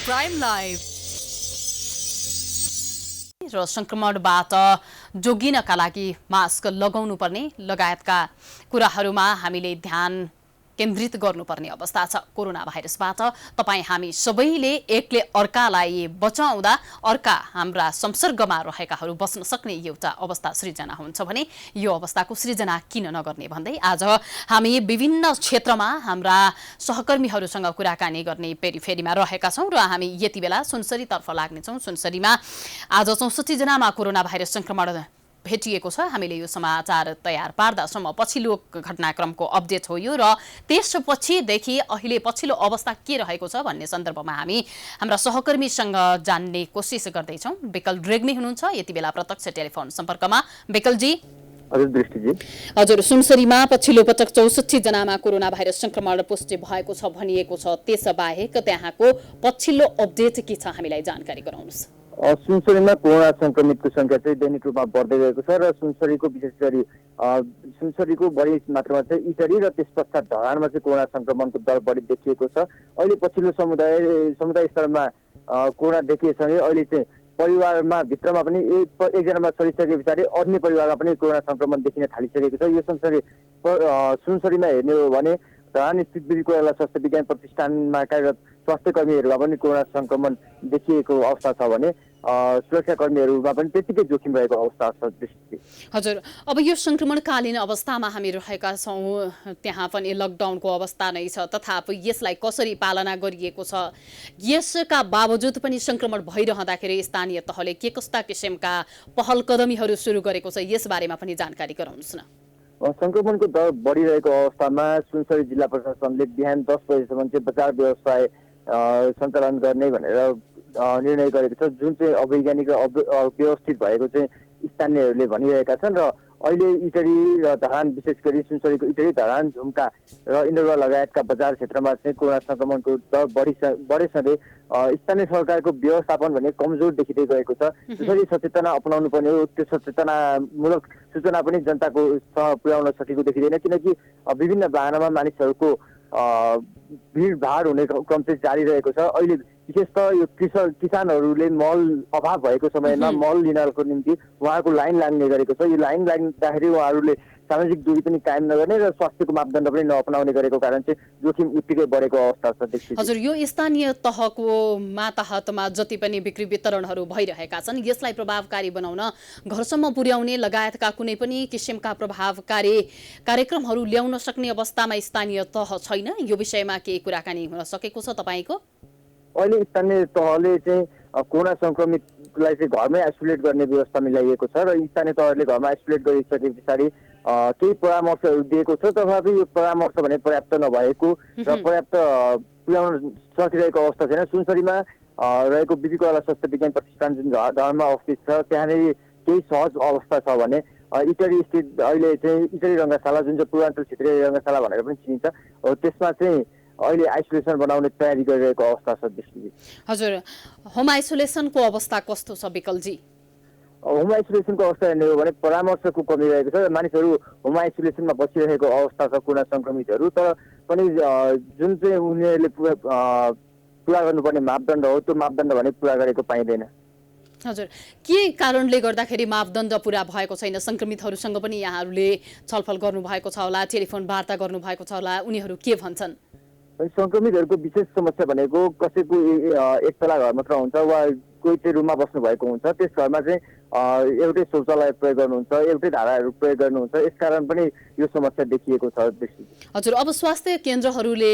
Prime live र संक्रमणबाट जोगिनका लागि मास्क लगाउनु पर्ने लगायतका कुराहरूमा हामीले ध्यान केन्द्रित गर्नुपर्ने अवस्था छ। कोरोना भाइरसबाट तपाईँ हामी सबैले एकले अर्कालाई बचाउँदा अर्का हाम्रा संसर्गमा रहेकाहरू बस्न सक्ने एउटा अवस्था सृजना हुन्छ भने यो अवस्थाको सृजना किन नगर्ने भन्दै आज हामी विभिन्न क्षेत्रमा हाम्रा सहकर्मीहरूसँग कुराकानी गर्ने पेरिफेरीमा रहेका छौँ र हामी यति बेला सुनसरीतर्फ लाग्नेछौँ। सुनसरीमा आज 64 जनामा कोरोना भाइरस संक्रमण भेटिएको छ। हामीले यो समाचार तयार पार्दासम्म पछिल्लो घटनाक्रमको अपडेट हो यो र त्यसपछिदेखि अहिले पछिल्लो अवस्था के रहेको छ भन्ने सन्दर्भमा हामी हाम्रा सहकर्मीसँग जान्ने कोसिस गर्दैछौँ। विकल रेग्मी हुनुहुन्छ यति बेला प्रत्यक्ष टेलिफोन सम्पर्कमा। विकलजी हजुर, सुनसरीमा पछिल्लो पटक 64 जनामा कोरोना भाइरस संक्रमण पुष्टि भएको छ भनिएको छ। त्यसबाहेक त्यहाँको पछिल्लो अपडेट के छ हामीलाई जानकारी गराउनुहोस्। सुनसरीमा कोरोना संक्रमितको संख्या चाहिँ दैनिक रूपमा बढ्दै गएको छ र सुनसरीको विशेष गरी सुनसरीको बढी मात्रामा चाहिँ इटरी र त्यस पश्चात धरानमा चाहिँ कोरोना संक्रमणको दर बढी देखिएको छ। अहिले पछिल्लो समुदाय स्तरमा कोरोना देखिएसँगै अहिले चाहिँ परिवारमा भित्रमा पनि एकजनामा सरिसके पछाडि अन्य परिवारमा पनि कोरोना संक्रमण देखिन थालिसकेको छ। यो सुनसरीमा हेर्ने हो भने धरान स्थित वीर कोइराला स्वास्थ्य विज्ञान प्रतिष्ठानमा कार्यरत स्वास्थ्य कर्मीहरूमा पनि कोरोना संक्रमण देखिएको अवस्था छ भने सुरक्षाकर्मीहरूमा पनि त्यतिकै जोखिम रहेको अवस्था छ। हजुर, अब यो संक्रमणकालीन अवस्थामा हामी रहेका छौँ, त्यहाँ पनि लकडाउनको अवस्था नै छ, तथापि यसलाई कसरी पालना गरिएको छ, यसका बावजुद पनि संक्रमण भइरहँदाखेरि स्थानीय तहले के कस्ता किसिमका पहल कदमीहरू सुरु गरेको छ यसबारेमा पनि जानकारी गराउनुहोस् न। संक्रमणको दर बढिरहेको अवस्थामा सुनसरी जिल्ला प्रशासनले बिहान 10 बजेसम्म चाहिँ बजार व्यवसाय सञ्चालन गर्ने भनेर निर्णय गरेको छ, जुन चाहिँ अवैज्ञानिक र अव्यवस्थित भएको चाहिँ स्थानीयहरूले भनिरहेका छन्। र अहिले इटरी र धरान विशेष गरी सुनसरीको इटरी, धरान, झुम्का र इन्द्रवा लगायतका बजार क्षेत्रमा चाहिँ कोरोना संक्रमणको दर बढेसँगै स्थानीय सरकारको व्यवस्थापन भने कमजोर देखिँदै गएको छ। जसरी सचेतना अपनाउनु पर्ने हो त्यो सचेतनामूलक सूचना पनि जनताको सह पुर्याउन सकेको देखिँदैन, किनकि विभिन्न वाहनामा मानिसहरूको भिडभाड हुने क्रम चाहिँ जारी रहेको छ। अहिले विशेषतः यो किसानहरूले मल अभाव भएको समयमा मल लिनको निम्ति उहाँहरूको लाइन लाग्ने गरेको छ। यो लाइन लाग्दाखेरि उहाँहरूले सामाजिक दूरी पनि कायम नगर्ने र स्वास्थ्यको मापदण्ड पनि नअपनाउने गरेको कारण चाहिँ जोखिम उत्तिकै बढेको अवस्था छ। हजुर, यो स्थानीय तहको मातहतमा जति पनि बिक्री वितरणहरू भइरहेका छन् यसलाई प्रभावकारी बनाउन घरसम्म पुर्याउने लगायतका कुनै पनि किसिमका प्रभावकारी कार्यक्रमहरू ल्याउन सक्ने अवस्थामा स्थानीय तह छैन। यो विषयमा केही कुराकानी हुन सकेको छ तपाईँको? अहिले स्थानीय तहले चाहिँ कोरोना संक्रमितलाई चाहिँ घरमै आइसोलेट गर्ने व्यवस्था मिलाइएको छ र स्थानीय तहले घरमा आइसोलेट गरिसके पछाडि केही परामर्शहरू दिएको छ, तथापि यो परामर्श भने पर्याप्त नभएको र पर्याप्त पुर्याउन सकिरहेको अवस्था छैन। सुनसरीमा रहेको वीर कोइराला स्वास्थ्य विज्ञान प्रतिष्ठान जुन धरानमा अवस्थित छ त्यहाँनिर केही सहज अवस्था छ भने इटरी स्थित अहिले चाहिँ इटरी रङ्गशाला जुन चाहिँ पूर्वाञ्चल क्षेत्रीय रङ्गशाला भनेर पनि चिनिन्छ, त्यसमा चाहिँ अहिले आइसोलेसन बनाउने तयारी गरिरहेको अवस्था छ। हजुर, होम आइसोलेसनको अवस्था कस्तो छ विकलजी? होम आइसोलेसनको अवस्था हेर्ने हो भने परामर्शको कमी रहेको छ। मानिसहरू होम आइसोलेसनमा बसिरहेको अवस्था छ कोरोना संक्रमितहरू, तर पनि जुन चाहिँ उनीहरूले पुरा गर्नुपर्ने मापदण्ड हो त्यो मापदण्ड भने पुरा गरेको पाइँदैन। हजुर, के कारणले गर्दाखेरि मापदण्ड पुरा भएको छैन? संक्रमितहरूसँग पनि यहाँहरूले छलफल गर्नुभएको छ होला, टेलिफोन वार्ता गर्नुभएको छ होला, उनीहरू के भन्छन्? संक्रमितहरूको विशेष समस्या भनेको कसैको एक तला घर मात्र हुन्छ वा कोही चाहिँ रुममा बस्नु भएको हुन्छ, त्यस घरमा चाहिँ एउटै शौचालय प्रयोग गर्नुहुन्छ, एउटै धाराहरू प्रयोग गर्नुहुन्छ, यसकारण पनि यो समस्या देखिएको छ। हजुर, अब स्वास्थ्य केन्द्रहरूले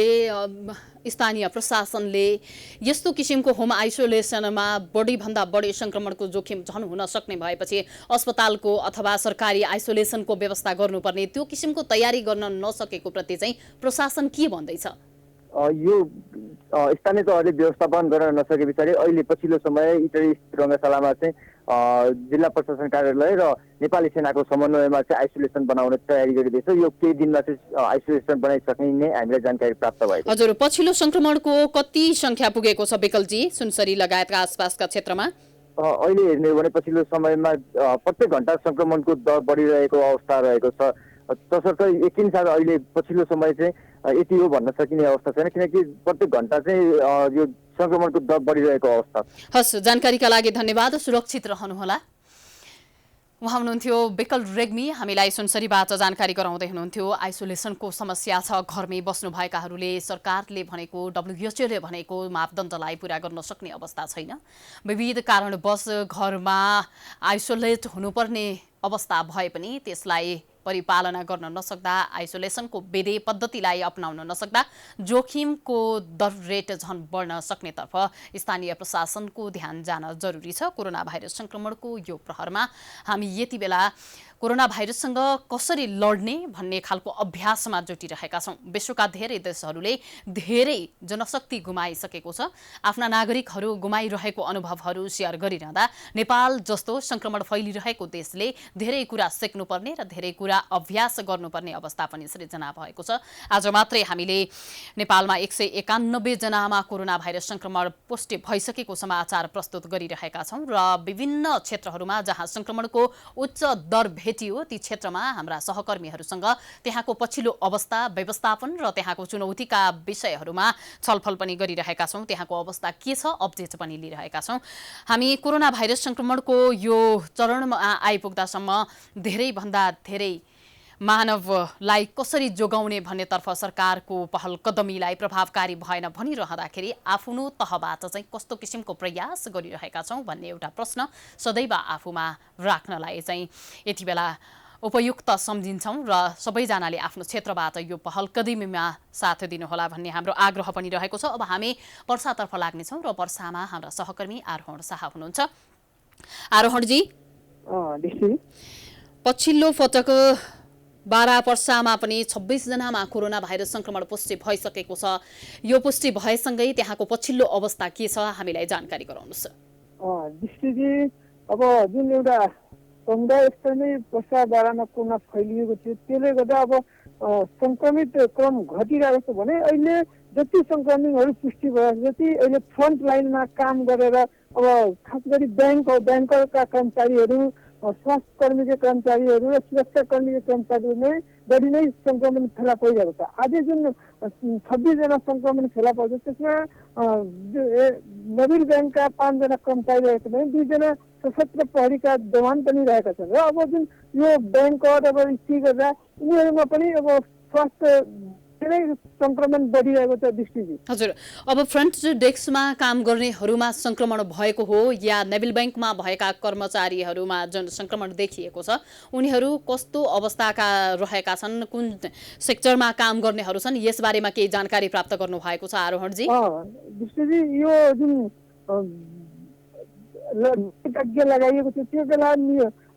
स्थानीय प्रशासनले यस्तो किसिमको होम आइसोलेसनमा बढीभन्दा बढी संक्रमणको जोखिम झन् हुन सक्ने भएपछि अस्पतालको अथवा सरकारी आइसोलेसनको व्यवस्था गर्नुपर्ने त्यो किसिमको तयारी गर्न नसकेको प्रति चाहिँ प्रशासन के भन्दैछ? यो स्थानीय तहले व्यवस्थापन गर्न नसके पछाडि अहिले पछिल्लो समय इटरी रङ्गशालामा चाहिँ जिल्ला प्रशासन कार्यालय र नेपाली सेनाको समन्वयमा चाहिँ आइसोलेसन बनाउने तयारी गरिँदैछ। यो केही दिनमा चाहिँ आइसोलेसन बनाइसक्ने हामीलाई जानकारी प्राप्त भएको। हजुर, पछिल्लो संक्रमणको कति संख्या पुगेको छ विकलजी सुनसरी लगायतका आसपासका क्षेत्रमा? अहिले हेर्ने हो भने पछिल्लो समयमा प्रत्येक घण्टा संक्रमणको दर बढिरहेको अवस्था रहेको छ। तसर्थ एकिनसाथ अहिले पछिल्लो समय चाहिँ यति हो भन्न सकिने अवस्था छैन, किनकि प्रत्येक घन्टा चाहिँ यो संक्रमणको दर बढिरहेको अवस्था। हस्, जानकारीका लागि धन्यवाद। सुरक्षित रहनुहोला। उहाँ हुनुहुन्थ्यो विकल रेग्मी, हामीलाई सुनसरीबाट जानकारी गराउँदै हुनुहुन्थ्यो। आइसोलेसनको समस्या छ, घरमै बस्नुभएकाहरूले सरकारले भनेको WHO ले भनेको मापदण्डलाई पूरा गर्न सक्ने अवस्था छैन। विविध कारणवश घरमा आइसोलेट हुनुपर्ने अवस्था भए पनि त्यसलाई परिपालना गर्न नसक्दा, आइसोलेसनको विधि पद्धतिलाई अपनाउन नसक्दा जोखिमको दर रेट झन बढ्न सक्नेतर्फ स्थानीय प्रशासनको ध्यान जान जरुरी छ। कोरोना भाइरस संक्रमणको यो प्रहरमा हामी यति बेला कोरोना भाइरससँग कसरी लड्ने भन्ने खालको अभ्यासमा जुटिरहेका छौँ। विश्वका धेरै देशहरूले धेरै जनशक्ति गुमाइसकेको छ। आफ्ना नागरिकहरू गुमाइरहेको अनुभवहरू सेयर गरिरहँदा नेपाल जस्तो संक्रमण फैलिरहेको देशले धेरै कुरा सिक्नुपर्ने र धेरै कुरा अभ्यास गर्नुपर्ने अवस्था पनि सृजना भएको छ। आज मात्रै हामीले नेपालमा 191 जनामा कोरोना भाइरस संक्रमण पुष्टि भइसकेको समाचार प्रस्तुत गरिरहेका छौँ र विभिन्न क्षेत्रहरूमा जहाँ संक्रमणको उच्च दर भेटियो ती क्षेत्रमा हाम्रा सहकर्मीहरूसँग त्यहाँको पछिल्लो अवस्था, व्यवस्थापन र त्यहाँको चुनौतीका विषयहरूमा छलफल पनि गरिरहेका छौँ। त्यहाँको अवस्था के छ अपडेट पनि लिइरहेका छौँ। हामी कोरोना भाइरस संक्रमणको यो चरणमा आइपुग्दासम्म धेरैभन्दा धेरै मानवलाई कसरी जोगाउने भन्नेतर्फ सरकारको पहल कदमीलाई प्रभावकारी भएन भनिरहँदाखेरि आफ्नो तहबाट चाहिँ कस्तो किसिमको प्रयास गरिरहेका छौँ भन्ने एउटा प्रश्न सदैव आफूमा राख्नलाई चाहिँ यति बेला उपयुक्त सम्झिन्छौँ र सबैजनाले आफ्नो क्षेत्रबाट यो पहल कदमीमा साथ दिनुहोला भन्ने हाम्रो आग्रह पनि रहेको छ। अब हामी पर्सातर्फ लाग्नेछौँ र पर्सामा हाम्रा सहकर्मी आरोहण शाह हुनुहुन्छ। आरोहणजी, पछिल्लो पटक बारा पर्सामा पनि 26 जनामा कोरोना भाइरस संक्रमण पुष्टि भइसकेको छ। यो पुष्टि भएसँगै त्यहाँको पछिल्लो अवस्था के छ हामीलाई जानकारी गराउनुहोस्। दृष्टिजी, अब जुन एउटा समुदाय स्तरमै पर्सा बारामा कोरोना फैलिएको थियो त्यसले गर्दा अब संक्रमित क्रम घटिरहेको छ भने अहिले जति संक्रमितहरू पुष्टि भयो, जति अहिले फ्रन्ट लाइनमा काम गरेर अब खास गरी ब्याङ्कका कर्मचारीहरू, स्वास्थ्य कर्मीका कर्मचारीहरू र सुरक्षा कर्मीका कर्मचारीहरू नै बढी नै संक्रमण फेला परिरहेको छ। आज जुन 26 जना संक्रमण फेला पर्छ त्यसमा नवीन ब्याङ्कका 5 जना कर्मचारी रहेका छन्, 2 जना सशस्त्र प्रहरीका जवान पनि रहेका छन् र अब जुन यो ब्याङ्कबाट अब स्थिति गर्दा उनीहरूमा पनि अब स्वास्थ्य संक्रमण बढिरहेको छ दृष्टिजी। हजुर, अब फ्रन्ट डेस्कमा काम गर्नेहरूमा संक्रमण भएको हो या नेभल ब्याङ्कमा भएका कर्मचारीहरूमा जुन संक्रमण देखिएको छ उनीहरू कस्तो अवस्थाका रहेका छन्, कुन सेक्टरमा काम गर्नेहरू छन्, यसबारेमा केही जानकारी प्राप्त गर्नु भएको छ आरोहणजी? दृष्टिजी, यो जुन लगाइएको थियो त्यो बेला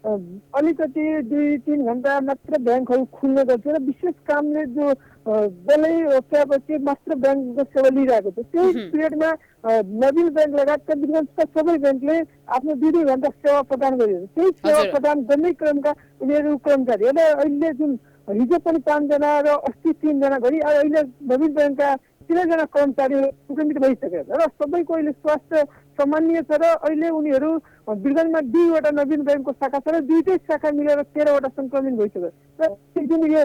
अलिकति 2-3 घण्टा मात्र ब्याङ्कहरू खुल्ने गर्थ्यो र विशेष कामले जो बेलै ओछ्यापछि मात्र ब्याङ्कको सेवा लिइरहेको थियो। त्यही पिरियडमा नवीन ब्याङ्क लगायतका विगतका सबै ब्याङ्कले आफ्नो 2-2 घण्टा सेवा प्रदान गरिरहेको थियो। त्यही सेवा प्रदान गर्ने क्रमका उनीहरू कर्मचारी र अहिले जुन हिजो पनि 5 जना र अस्ति 3 जना गरी अहिले नवीन ब्याङ्कका 3 जना कर्मचारीहरू संक्रमित भइसकेका छन् र सबैको अहिले स्वास्थ्य सामान्य छ र अहिले उनीहरू बिरगञ्जमा 2वटा नवीन ब्याङ्कको शाखा छ र 2टै शाखा मिलेर 13वटा संक्रमित भइसक्यो र जुन यो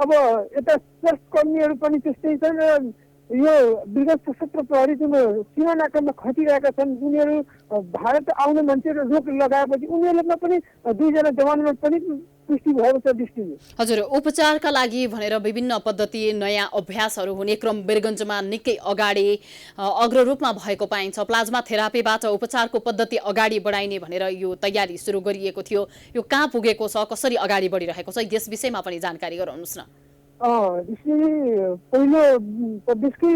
अब यता स्वास्थ्य कर्मीहरू पनि त्यस्तै छन् र यो बिरगञ्ज सशस्त्र प्रहरी जुन सीमा नाकामा खटिरहेका छन् उनीहरू भारत आउने मान्छेहरू रोक लगाएपछि उनीहरूमा पनि 2 जना जवानमा पनि पुष्टि भएको छ दृष्टिले। हजुर, उपचारका लागि भनेर विभिन्न पद्धति नयाँ अभ्यासहरू हुने क्रम बिरगञ्जमा निकै अगाडि अग्ररूपमा भएको पाइन्छ। प्लाज्मा थेरापीबाट उपचारको पद्धति अगाडि बढाइने भनेर यो तयारी सुरु गरिएको थियो। यो कहाँ पुगेको छ, कसरी अगाडि बढिरहेको छ, यस विषयमा पनि जानकारी गराउनुहोस् न। पहिलो प्रदेशकै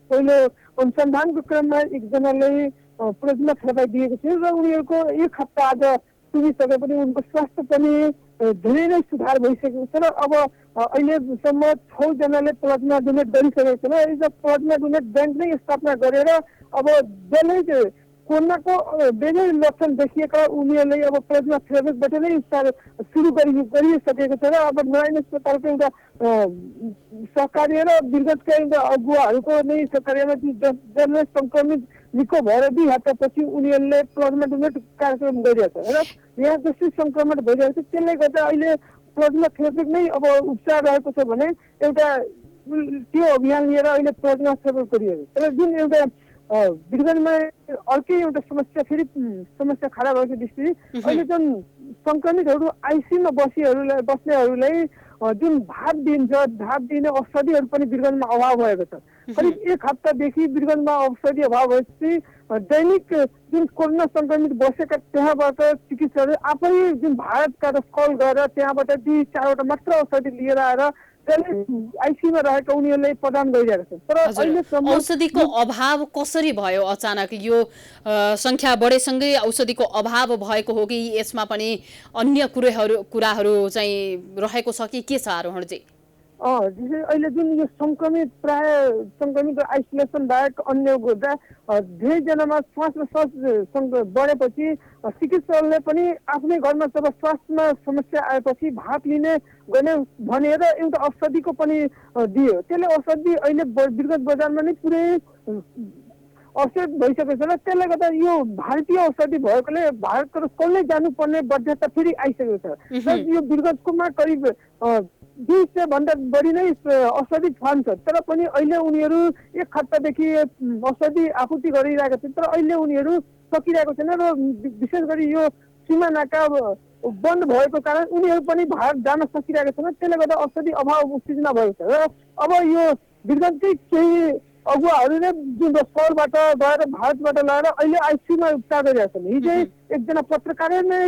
पहिलो अनुसन्धानको क्रममा एकजनाले प्लाज्मा थेरापी दिएको थियो र उनीहरूको 1 हप्ता आज पुगिसके पनि उनको स्वास्थ्य पनि धेरै नै सुधार भइसकेको छ र अब अहिलेसम्म 6 जनाले प्लाज्मा डोनेट गरिसकेको छ र यो प्लाज्मा डोनेट ब्याङ्क नै स्थापना गरेर अब जसले कोरोनाको बेरै लक्षण देखिएका उनीहरूले अब प्लाज्मा थेरापीबाट नै सुरु गरिसकेको छ र अब नारायण अस्पतालको एउटा सहकार्य र बिरगञ्जका एउटा अगुवाहरूको नै सहकार्यमा जसले संक्रमित निको भएर 2 हप्तापछि उनीहरूले प्लाज्मा डोनेट कार्यक्रम गरिरहेको छ र यहाँ जसरी संक्रमण भइरहेको छ त्यसले गर्दा अहिले प्लाज्मा थेरापी नै अब उपचार रहेको छ भने एउटा त्यो अभियान लिएर अहिले प्लाज्मा थेरापी गरिएको तर जुन एउटा वीरगन्जमा अर्कै एउटा समस्या फेरि समस्या खडा भएको दृष्टिले अहिले जुन सङ्क्रमितहरू आइसियुमा बस्नेहरूलाई जुन भात दिन्छ भात दिने औषधिहरू पनि वीरगन्जमा अभाव भएको छ करिब 1 हप्तादेखि वीरगन्जमा औषधि अभाव भएपछि दैनिक जुन कोरोना सङ्क्रमित बसेका त्यहाँबाट चिकित्सकहरू आफै जुन भारतका कल गरेर त्यहाँबाट 2-4वटा मात्र औषधि लिएर आएर आइसियुमा रहेका उनीहरूले प्रदान गरिरहेका छन् तर अहिलेसम्म औषधिको अभाव कसरी भयो अचानक यो संख्या बढेसँगै औषधिको अभाव भएको हो कि यसमा पनि अन्य कुराहरू चाहिँ रहेको छ कि के छ आरोहण चाहिँ अहिले जुन यो सङ्क्रमित आइसोलेसन बाहेक अन्य गर्दा धेरैजनामा श्वास बढेपछि चिकित्सकले पनि आफ्नै घरमा जब स्वास्थ्यमा समस्या आएपछि भात लिने गर्ने भनेर एउटा औषधिको पनि दियो त्यसले औषधि अहिले वीरगन्ज बजारमा नै पुरै औषध भइसकेको छ र त्यसले गर्दा यो भारतीय औषधि भएकोले भारतको कसले जानुपर्ने बाध्यता फेरि आइसकेको छ र यो वीरगन्जकोमा करिब 200 भन्दा बढी नै औषधि फर्म छ तर पनि अहिले उनीहरू 1 हप्तादेखि औषधि आपूर्ति गरिरहेका छन् तर अहिले उनीहरू सकिरहेको छैन र विशेष गरी यो सीमा नाका बन्द भएको कारण उनीहरू पनि भारत जान सकिरहेका छैन त्यसले गर्दा औषधि अभाव सिर्जना भएको छ र अब यो वीरगन्जकै केही अगुवाहरूले जुन सहरबाट गएर भारतबाट ल्याएर अहिले आइसियुमा उपचार गरिरहेका छन् हिजो एकजना पत्रकारले नै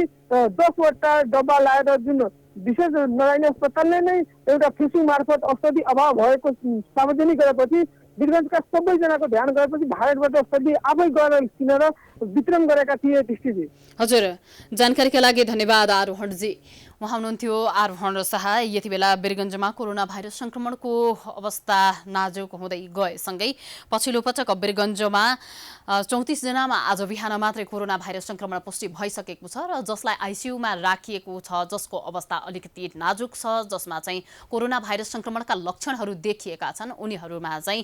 10वटा डब्बा ल्याएर जुन विशेष नारायणी अस्पतालले नै एउटा फिसिङ मार्फत औषधि अभाव भएको सार्वजनिक गरेपछि वीरगन्जका सबैजनाको ध्यान गएपछि भारतबाट औषधि आफै गएर किनेर वितरण गरेका थिए दृष्टिजी हजुर जानकारीका लागि धन्यवाद आरोहणजी उहाँ हुनुहुन्थ्यो आरोहण शाह यति बेला वीरगन्जमा कोरोना भाइरस संक्रमणको अवस्था नाजुक हुँदै गएसँगै पछिल्लो पटक वीरगन्जमा 34 जनामा आज बिहान मात्रै कोरोना भाइरस संक्रमण पुष्टि भइसकेको छ र जसलाई आइसियुमा राखिएको छ जसको अवस्था अलिकति नाजुक छ जसमा चाहिँ कोरोना भाइरस संक्रमणका लक्षणहरू देखिएका छन् उनीहरूमा चाहिँ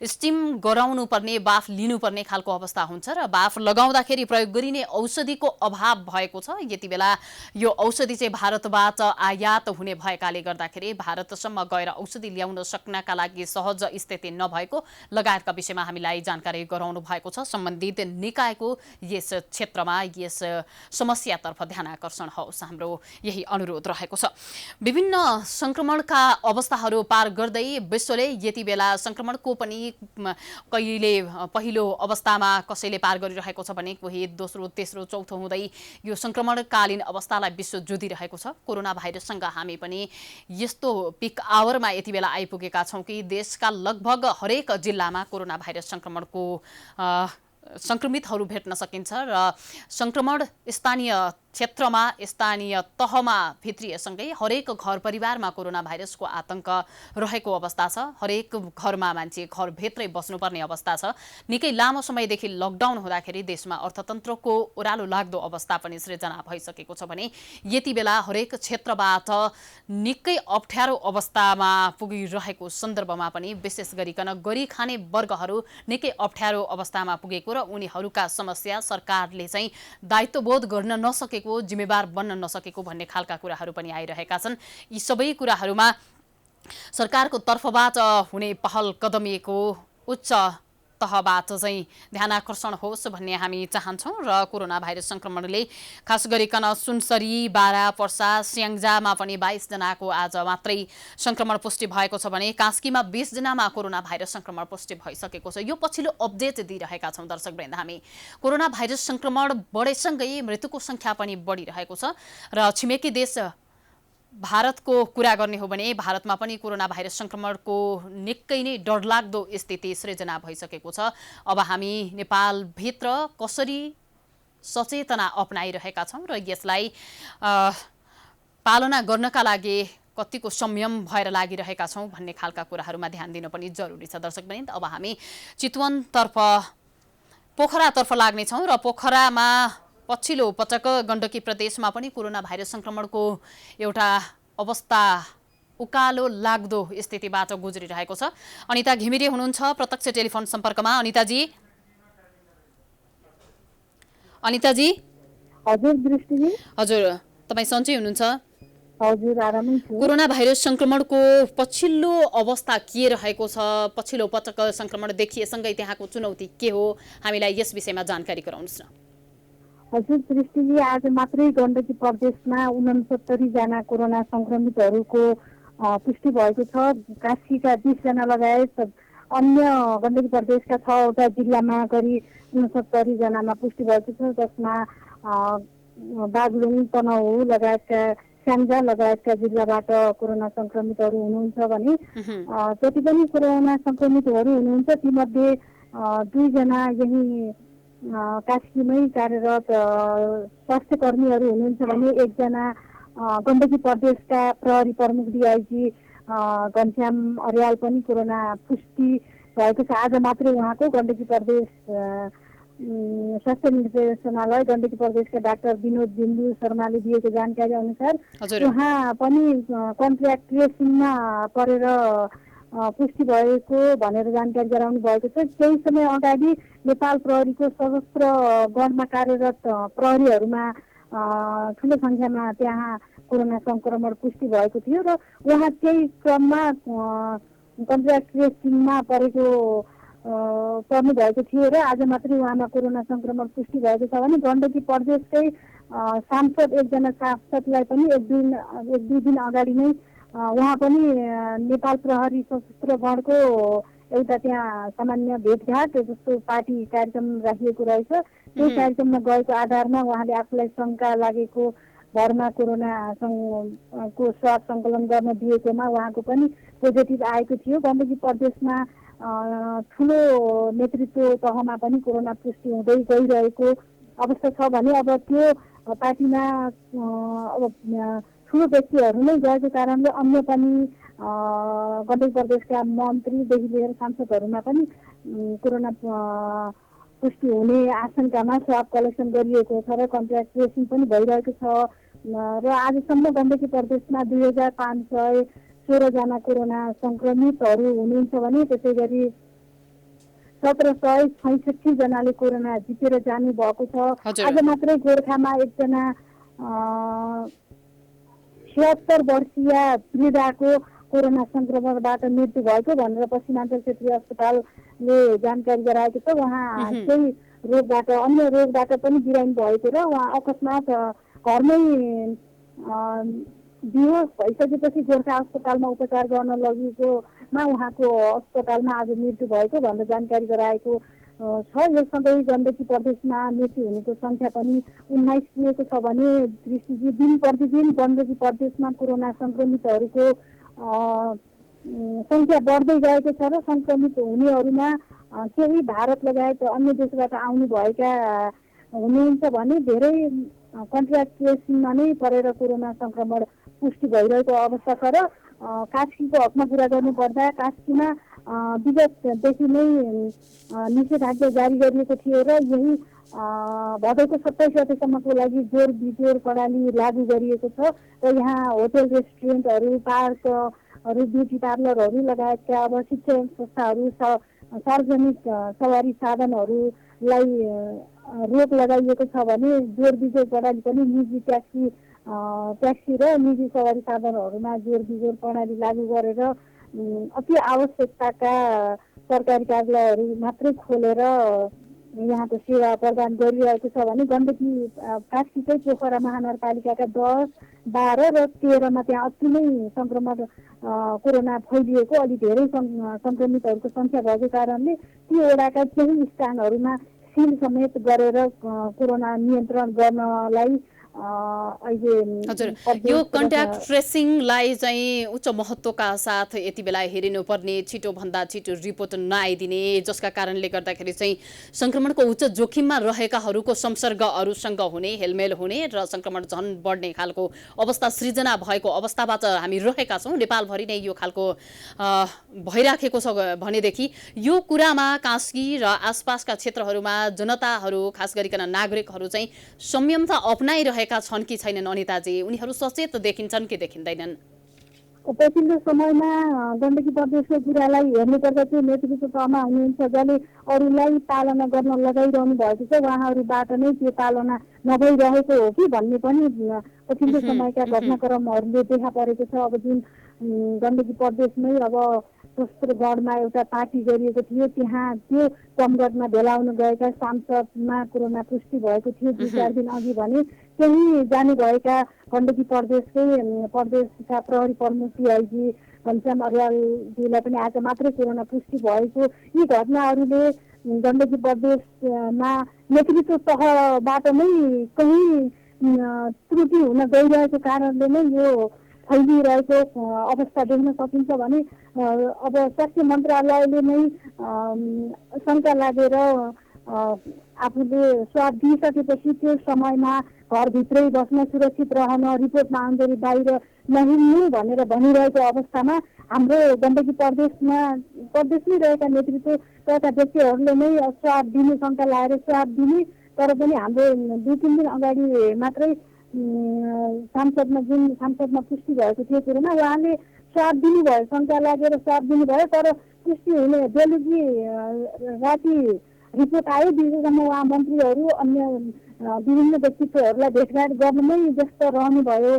स्टिम गराउनु पर्ने बाफ लिनुपर्ने खालको अवस्था हुन्छ र बाफ लगाउँदाखेरि प्रयोग गरिने औषधिको अभाव भएको छ यति बेला यो औषधि चाहिँ भारतबाट आयात हुने भएकाले गर्दाखेरि भारतसम्म गएर औषधि ल्याउन सक्नका लागि सहज स्थिति नभएको लगायतका विषयमा हामीलाई जानकारी गराउनु भएको छ सम्बन्धित निकायको यस क्षेत्रमा यस समस्यातर्फ ध्यान आकर्षण होस् हाम्रो यही अनुरोध रहेको छ विभिन्न संक्रमणका अवस्थाहरू पार गर्दै विश्वले यति बेला संक्रमणको पनि कहिले पहिलो अवस्थामा कसैले पार गरिरहेको छ भने कोही दोस्रो तेस्रो चौथो हुँदै यो संक्रमणकालीन अवस्थालाई विश्व जुधिरहेको छ कोरोना भाइरससँग हामी पनि यस्तो पिक आवरमा यति बेला आइपुगेका छौं कि देशका लगभग हरेक जिल्लामा कोरोना भाइरस संक्रमणको संक्रमितहरू भेट्न सकिन्छ र संक्रमण स्थानीय क्षेत्रमा स्थानीय तहमा भित्रिएसँगै हरेक घर परिवारमा कोरोना भाइरसको आतंक रहेको अवस्था छ हरेक घरमा मान्छे घरभित्रै बस्नुपर्ने अवस्था छ निकै लामो समयदेखि लकडाउन हुँदाखेरि देशमा अर्थतन्त्रको ओह्रालो लाग्दो अवस्था पनि सृजना भइसकेको छ भने यति बेला हरेक क्षेत्रबाट निकै अप्ठ्यारो अवस्थामा पुगिरहेको सन्दर्भमा पनि विशेष गरिकन गरी खाने वर्गहरू निकै अप्ठ्यारो अवस्थामा पुगेको र उनीहरूका समस्या सरकारले चाहिँ दायित्वबोध गर्न नसकेको जिम्मेवार बन्न नसकेको भन्ने खालका कुराहरू पनि आइरहेका छन् यी सबै कुराहरूमा सरकारको तर्फबाट हुने पहल कदमिएको उच्च तहबाट चाहिँ ध्यान आकर्षण होस् भन्ने हामी चाहन्छौं र कोरोना भाइरस संक्रमणले खास गरिकन सुनसरी बारा पर्सा स्याङ्जामा पनि 22 जनाको आज मात्रै संक्रमण पुष्टि भएको छ भने कास्कीमा 20 जनामा कोरोना भाइरस संक्रमण पुष्टि भइसकेको छ यो पछिल्लो अपडेट दिइरहेका छौं दर्शकवृन्द हामी कोरोना भाइरस संक्रमण बढेसँगै मृत्युको संख्या पनि बढिरहेको छ र छिमेकी देश भारतको कुरा गर्ने हो भने भारतमा पनि कोरोना भाइरस संक्रमणको निकै नै डरलाग्दो स्थिति सृजना भइसकेको छ अब हामी नेपाल भित्र कसरी सचेतना अपनाइरहेका छौं र यसलाई पालना गर्नका लागि कतिको संयम भएर लागिरहेका छौं भन्ने खालका कुराहरूमा ध्यान दिन पनि जरुरी छ दर्शकवृन्द अब हामी चितवनतर्फ पोखरातर्फ लाग्ने छौं र पोखरामा पछिल्लो पटक गण्डकी प्रदेशमा पनि कोरोना भाइरस संक्रमणको एउटा अवस्था उकालो लाग्दो स्थितिबाट गुज्रिरहेको छ अनिता घिमिरे हुनुहुन्छ प्रत्यक्ष टेलिफोन सम्पर्कमा अनिताजी हजुर दृष्टिजी हजुर तपाई सन्चै हुनुहुन्छ हजुर आरामै छु। कोरोना भाइरस संक्रमणको पछिल्लो अवस्था के रहेको छ, पछिल्लो पटक संक्रमण देखिएसँगै त्यहाँको चुनौती के हो, हामीलाई यस विषयमा जानकारी गराउनुहोस् न। हजुर सृष्टिजी, आज मात्रै गण्डकी प्रदेशमा 69 जना कोरोना संक्रमितहरूको पुष्टि भएको छ। कास्कीका 20 जना लगायत अन्य गण्डकी प्रदेशका 6 वटा जिल्लामा करिब 69 जनामा पुष्टि भएको छ, जसमा बागलुङ, तनहुँ लगायतका स्याङ्जा लगायतका जिल्लाबाट कोरोना संक्रमितहरू हुनुहुन्छ भने जति पनि कोरोना संक्रमितहरू हुनुहुन्छ तीमध्ये 2 जना यही कास्कीमै कार्यरत स्वास्थ्य कर्मीहरू हुनुहुन्छ भने 1 जना गण्डकी प्रदेशका प्रहरी प्रमुख डिआइजी घनश्याम अर्याल पनि कोरोना पुष्टि भएको छ। आज मात्रै उहाँको गण्डकी प्रदेश स्वास्थ्य निर्देशनालय गण्डकी प्रदेशका डाक्टर विनोद बिन्दु शर्माले दिएको जानकारी अनुसार उहाँ पनि कन्ट्याक्ट ट्रेसिङमा परेर पुष्टि भएको भनेर जानकारी गराउनु भएको छ। केही समय अगाडि नेपाल प्रहरीको सशस्त्र गणमा कार्यरत प्रहरीहरूमा ठुलो संख्यामा त्यहाँ कोरोना संक्रमण पुष्टि भएको थियो र उहाँ त्यही क्रममा कन्ट्याक्ट ट्रेसिङमा पर्नु भएको थियो र आज मात्रै उहाँमा कोरोना संक्रमण पुष्टि भएको छ भने गण्डकी प्रदेशकै सांसद 1 जना सांसदलाई पनि एक दुई दिन अगाडि नै उहाँ पनि नेपाल प्रहरी सशस्त्र गणको एउटा त्यहाँ सामान्य भेटघाट जस्तो पार्टी कार्यक्रम राखिएको रहेछ। त्यो कार्यक्रममा गएको आधारमा उहाँले आफूलाई शङ्का लागेको भरमा कोरोना को स्वाब सङ्कलन गर्न दिएकोमा उहाँको पनि पोजिटिभ आएको थियो। गण्डकी प्रदेशमा ठुलो नेतृत्व तहमा पनि कोरोना पुष्टि हुँदै गइरहेको अवस्था छ भने अब त्यो पार्टीमा अब ठुलो व्यक्तिहरू नै गएको कारणले अन्य पनि गण्डकी प्रदेशका मन्त्रीदेखि लिएर सांसदहरूमा पनि कोरोना पुष्टि हुने आशंकामा स्वाब कलेक्सन गरिएको छ र कन्ट्याक्ट ट्रेसिङ पनि भइरहेको छ र आजसम्म गण्डकी प्रदेशमा 2516 जना कोरोना संक्रमितहरू हुनुहुन्छ भने त्यसै गरी 1766 जनाले कोरोना जितेर जानु भएको छ। आज मात्रै गोर्खामा 1 जना 76 वर्षीय वृद्धाको कोरोना संक्रमणबाट मृत्यु भएको भनेर पश्चिमाञ्चल क्षेत्रीय अस्पतालले जानकारी गराएको छ। उहाँ केही रोगबाट अन्य रोगबाट पनि बिरामी भएको र उहाँ अकस्मात घरमै बिहोस भइसकेपछि गोर्खा अस्पतालमा उपचार गर्न लगेकोमा उहाँको अस्पतालमा आज मृत्यु भएको भनेर जानकारी गराएको छ। यससँगै गण्डकी प्रदेशमा मृत्यु हुनेको सङ्ख्या पनि 19 पुगेको छ भने दृष्टिजी दिन प्रतिदिन गण्डकी प्रदेशमा कोरोना संक्रमितहरूको सङ्ख्या बढ्दै गएको छ र संक्रमित हुनेहरूमा केही भारत लगायत अन्य देशबाट आउनु भएका हुनुहुन्छ भने धेरै कन्ट्याक्ट ट्रेसिङमा नै परेर कोरोना संक्रमण पुष्टि भइरहेको अवस्था छ र कास्कीको हकमा कुरा गर्नुपर्दा कास्कीमा विगतदेखि नै निषेधाज्ञा जारी गरिएको थियो र यही भदौको 27 गतेसम्मको लागि जोर बिजोर प्रणाली लागू गरिएको छ र यहाँ होटल रेस्टुरेन्टहरू पार्कहरू ब्युटी पार्लरहरू लगायतका अब शिक्षण संस्थाहरू सार्वजनिक सवारी साधनहरूलाई रोक लगाइएको छ भने जोर बिजोर प्रणाली पनि निजी ट्याक्सी र निजी सवारी साधनहरूमा जोर बिजोर प्रणाली लागू गरेर अति आवश्यकताका सरकारी कार्यालयहरू मात्रै खोलेर यहाँको सेवा प्रदान गरिरहेको छ भने गण्डकी कास्कीकै पोखरा महानगरपालिकाका 10, 12 र 13मा त्यहाँ अति नै संक्रमण कोरोना फैलिएको अलि धेरै संक्रमितहरूको सङ्ख्या भएको कारणले ती वडाका केही स्थानहरूमा सिल समेत गरेर कोरोना नियन्त्रण गर्नलाई हजुर यो कन्ट्याक्ट ट्रेसिङलाई चाहिँ उच्च महत्त्वका साथ यति बेला हेरिनुपर्ने, छिटोभन्दा छिटो रिपोर्ट नआइदिने, जसका कारणले गर्दाखेरि चाहिँ संक्रमणको उच्च जोखिममा रहेकाहरूको संसर्ग अरूसँग हुने, हेलमेल हुने र संक्रमण झन् बढ्ने खालको अवस्था सृजना भएको अवस्थाबाट हामी रहेका छौँ। नेपालभरि नै यो खालको भइराखेको छ भनेदेखि यो कुरामा कास्की र आसपासका क्षेत्रहरूमा जनताहरू खास गरिकन नागरिकहरू चाहिँ संयमता अपनाइरहेका छन् कि छैनन् अनिताजी? उनीहरू सचेत देखिन्छन् कि देखिँदैनन्? पछिल्लो समयमा गण्डकी प्रदेशको कुरालाई हेर्नुपर्दा चाहिँ नेतृत्व तहमा हुनुहुन्छ जसले अरूलाई पालना गर्न लगाइरहनु भएको छ, उहाँहरूबाट नै त्यो पालना नभइरहेको हो कि भन्ने पनि पछिल्लो समयका घटनाक्रमहरूले देखा परेको छ। अब जुन गण्डकी प्रदेशमै अब शस्त्रगढमा एउटा पार्टी गरिएको थियो, त्यहाँ त्यो कमगढमा भेला हुन गएका सांसदमा कोरोना पुष्टि भएको थियो 2-4 दिन अघि भने त्यही जानुभएका गण्डकी प्रदेशका प्रहरी प्रमुख टिआइजी घनश्याम अर्यालजीलाई पनि आज मात्रै कोरोना पुष्टि भएको। यी घटनाहरूले गण्डकी प्रदेशमा नेतृत्व तहबाट नै कहीँ त्रुटि हुन गइरहेको कारणले नै यो फैलिरहेको अवस्था देख्न सकिन्छ भने अब स्वास्थ्य मन्त्रालयले नै शङ्का लागेर आफूले स्वाब दिइसकेपछि त्यो समयमा घरभित्रै बस्न, सुरक्षित रहन, रिपोर्ट नआउँदै बाहिर नहिँड्नु भनेर भनिरहेको अवस्थामा हाम्रो गण्डकी प्रदेशमै रहेका नेतृत्व तथा व्यक्तिहरूले नै स्वाब दिने शङ्का लागेर स्वाब दिने, तर पनि हाम्रो 2-3 दिन अगाडि मात्रै सांसदमा पुष्टि भएको थियो कोरोना, उहाँले स्वाब दिनुभयो, शङ्का लागेर स्वाब दिनुभयो, तर पुष्टि हुने बेलुकी राति रिपोर्ट आयो। विशेषमा उहाँ मन्त्रीहरू अन्य विभिन्न व्यक्तित्वहरूलाई भेटघाट गर्नुमै व्यस्त रहनुभयो।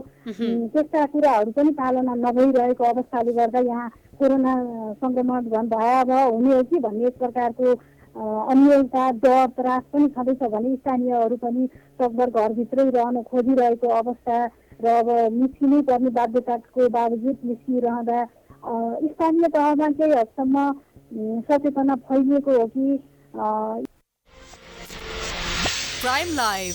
त्यस्ता कुराहरू पनि पालना नभइरहेको अवस्थाले गर्दा यहाँ कोरोना सङ्क्रमण झन् भयावह हुने हो कि भन्ने एक प्रकारको अन्यता डर त्रास पनि छँदैछ भने स्थानीयहरू पनि सकभर घरभित्रै रहन खोजिरहेको अवस्था र अब निस्किनै पर्ने बाध्यताको बावजुद निस्किरहँदा स्थानीय तहमा केही हदसम्म सचेतना फैलिएको हो कि प्राइम लाइभ